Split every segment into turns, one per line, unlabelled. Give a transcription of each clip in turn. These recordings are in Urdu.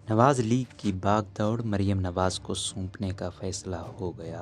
نواز لیگ کی باغ دوڑ، مریم نواز کو سونپنے کا فیصلہ ہو گیا۔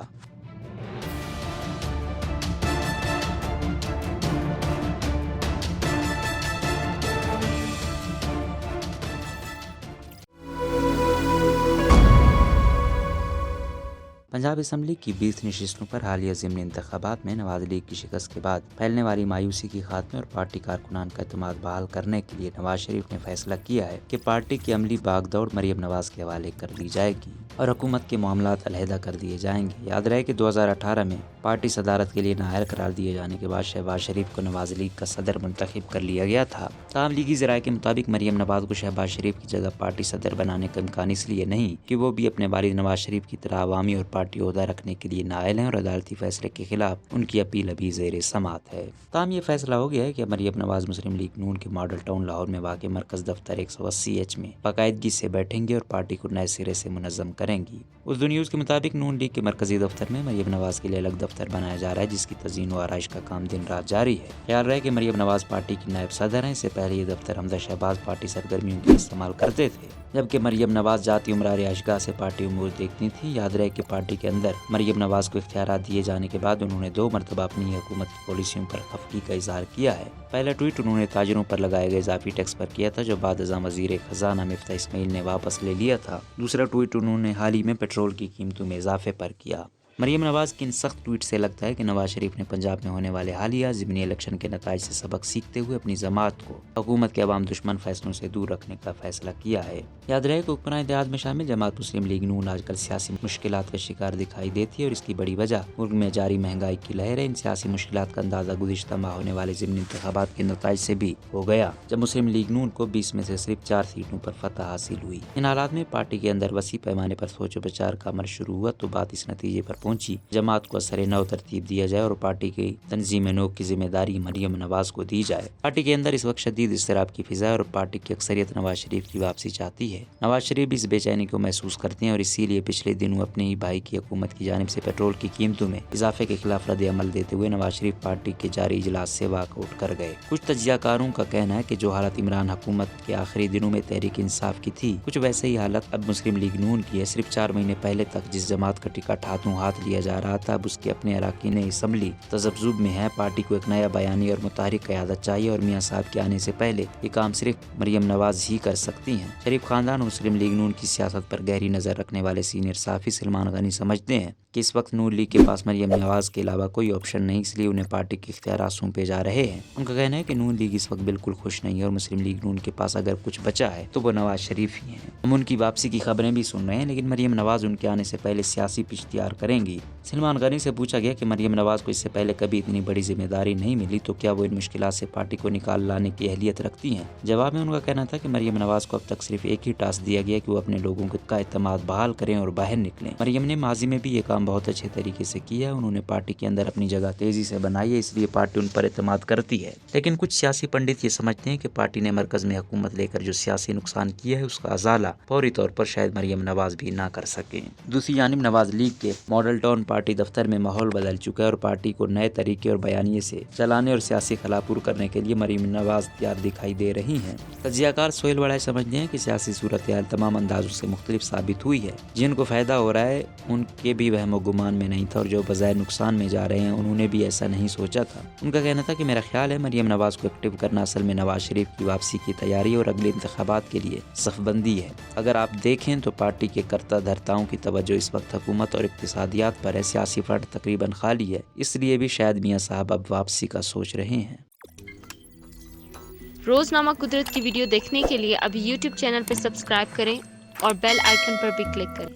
پنجاب اسمبلی کی 20 نشستوں پر حالیہ ضمنی انتخابات میں نواز لیگ کی شکست کے بعد پھیلنے والی مایوسی کے خاتمے اور پارٹی کارکنان کا اعتماد بحال کرنے کے لیے نواز شریف نے فیصلہ کیا ہے کہ پارٹی کی عملی باغ دوڑ مریم نواز کے حوالے کر دی جائے گی اور حکومت کے معاملات علیحدہ کر دیے جائیں گے۔ یاد رہے کہ 2018 میں پارٹی صدارت کے لیے نااہل قرار دیے جانے کے بعد شہباز شریف کو نواز لیگ کا صدر منتخب کر لیا گیا تھا۔ تاہم لیگی ذرائع کے مطابق مریم نواز کو شہباز شریف کی جگہ پارٹی صدر بنانے کا امکان اس لیے نہیں کہ وہ بھی اپنے والد نواز شریف کی طرح عوامی اور پارٹی عہدہ رکھنے کے لیے نااہل ہیں اور عدالتی فیصلے کے خلاف ان کی اپیل ابھی زیر سماعت ہے۔ تاہم یہ فیصلہ ہو گیا ہے کہ مریم نواز مسلم لیگ نون کے ماڈل ٹاؤن لاہور میں واقع مرکز دفتر 180H میں باقاعدگی سے بیٹھیں گے اور پارٹی کو نئے سرے سے منظم کریں گی۔ اردو نیوز کے مطابق نون لیگ کے مرکزی دفتر میں مریم نواز کے لیے الگ دفتر بنایا جا رہا ہے، جس کی تزئین و آرائش کا کام دن رات جاری ہے۔ خیال رہے کہ مریم نواز پارٹی کی نائب صدر ہیں۔ اس سے پہلے یہ دفتر حمزہ شہباز پارٹی سرگرمیوں کے استعمال کرتے تھے، جبکہ مریم نواز ذاتی عمرہ رہائشگاہ سے پارٹی امور دیکھتی تھی۔ یاد رہے کہ پارٹی کے اندر مریم نواز کو اختیارات دیے جانے کے بعد انہوں نے 2 مرتبہ اپنی حکومت کی پالیسیوں پر خفگی کا اظہار کیا ہے۔ پہلا ٹویٹ انہوں نے تاجروں پر لگائے گئے اضافی ٹیکس پر کیا تھا، جو بعد ازاں وزیر خزانہ مفتاح اسماعیل نے واپس لے لیا تھا۔ دوسرا ٹویٹ انہوں نے حال ہی میں پیٹرول کی قیمتوں میں اضافے پر کیا۔ مریم نواز کی ان سخت ٹویٹ سے لگتا ہے کہ نواز شریف نے پنجاب میں ہونے والے حالیہ ضمنی الیکشن کے نتائج سے سبق سیکھتے ہوئے اپنی جماعت کو حکومت کے عوام دشمن فیصلوں سے دور رکھنے کا فیصلہ کیا ہے۔ یاد رہے کہ حکمران اتحاد میں شامل جماعت مسلم لیگ نون آج کل سیاسی مشکلات کا شکار دکھائی دیتی ہے اور اس کی بڑی وجہ ملک میں جاری مہنگائی کی لہر ہے۔ ان سیاسی مشکلات کا اندازہ گزشتہ ماہ ہونے والے ضمنی انتخابات کے نتائج سے بھی ہو گیا، جب مسلم لیگ نون کو 20 میں سے صرف 4 سیٹوں پر فتح حاصل ہوئی۔ ان حالات میں پارٹی کے اندر وسیع پیمانے پر سوچ و بچار کا عمل شروع ہوا تو بات اس نتیجے پر پہنچی جماعت کو اثر نو ترتیب دیا جائے اور پارٹی کی تنظیم نو کی ذمہ داری مریم نواز کو دی جائے۔ پارٹی کے اندر اس وقت شدید اضطراب کی فضا ہے اور پارٹی کی اکثریت نواز شریف کی واپسی چاہتی ہے۔ نواز شریف بھی اس بے چینی کو محسوس کرتے ہیں اور اسی لیے پچھلے دنوں اپنے ہی بھائی کی حکومت کی جانب سے پیٹرول کی قیمتوں میں اضافے کے خلاف رد عمل دیتے ہوئے نواز شریف پارٹی کے جاری اجلاس سے واک آؤٹ کر گئے۔ کچھ تجزیہ کاروں کا کہنا ہے کہ جو حالت عمران حکومت کے آخری دنوں میں تحریک انصاف کی تھی، کچھ ویسے ہی حالت اب مسلم لیگ نون کی ہے۔ صرف 4 مہینے پہلے تک جس جماعت کا ٹکٹ ہاتھوں ہاتھ لیا جا رہا تھا، اب اس کے اپنے اراکین اسمبلی تذبذب میں ہے۔ پارٹی کو ایک نیا بیانی اور متحرک قیادت چاہیے اور میاں صاحب کے آنے سے پہلے یہ کام صرف مریم نواز ہی کر سکتی ہیں۔ شریف خاندان اور مسلم لیگ نون کی سیاست پر گہری نظر رکھنے والے سینئر صحافی سلمان غنی سمجھتے ہیں کہ اس وقت نون لیگ کے پاس مریم نواز کے علاوہ کوئی آپشن نہیں، اس لیے انہیں پارٹی کے اختیارات سونپے جا رہے ہیں۔ ان کا کہنا ہے کہ نون لیگ اس وقت بالکل خوش نہیں ہے اور مسلم لیگ نون کے پاس اگر کچھ بچا ہے تو وہ نواز شریف ہی ہیں۔ ہم ان کی واپسی کی خبریں بھی سن رہے ہیں، لیکن مریم نواز ان کے آنے سے پہلے سیاسی پچ تیار کریں گی۔ سلمان غنی سے پوچھا گیا کہ مریم نواز کو اس سے پہلے کبھی اتنی بڑی ذمہ داری نہیں ملی تو کیا وہ ان مشکلات سے پارٹی کو نکال لانے کی اہلیت رکھتی ہیں۔ جواب میں ان کا کہنا تھا کہ مریم نواز کو اب تک صرف ایک ہی ٹاسک دیا گیا کہ وہ اپنے لوگوں کا اعتماد بحال کریں اور باہر نکلیں۔ مریم نے ماضی میں بھی یہ کام بہت اچھے طریقے سے کیا ہے۔ انہوں نے پارٹی کے اندر اپنی جگہ تیزی سے بنائی ہے، اس لیے پارٹی ان پر اعتماد کرتی ہے۔ لیکن کچھ سیاسی پنڈت یہ سمجھتے ہیں کہ پارٹی نے مرکز میں حکومت لے کر جو سیاسی نقصان کیا ہے، اس کا ازالہ فوری طور پر شاید مریم نواز بھی نہ کر سکیں۔ دوسری جانب نواز لیگ کے ماڈل ٹاؤن پارٹی دفتر میں ماحول بدل چکا ہے اور پارٹی کو نئے طریقے اور بیانیے سے چلانے اور سیاسی خلا پور کرنے کے لیے مریم نواز تیار دکھائی دے رہی ہیں۔ تجزیہ کار سہیل وڑائے سمجھتے ہیں کہ سیاسی صورتحال تمام اندازوں سے مختلف ثابت ہوئی ہے۔ جن کو فائدہ ہو رہا ہے ان کے بھی وہم و گمان میں نہیں تھا اور جو بظاہر نقصان میں جا رہے ہیں انہوں نے بھی ایسا نہیں سوچا تھا۔ ان کا کہنا تھا کہ میرا خیال ہے مریم نواز کو ایکٹیو کرنا اصل میں نواز شریف کی واپسی کی تیاری اور اگلے انتخابات کے لیے صف بندی ہے۔ اگر آپ دیکھیں تو پارٹی کے کرتا دھرتاؤں کی توجہ اس وقت حکومت اور اقتصادیات پر ہے، سیاسی فرنٹ تقریباً خالی ہے، اس لیے بھی شاید میاں صاحب اب واپسی کا سوچ رہے ہیں۔
روزنامہ قدرت کی ویڈیو دیکھنے کے لیے ابھی یوٹیوب چینل پر سبسکرائب کریں اور بیل آئیکن پر بھی کلک کریں۔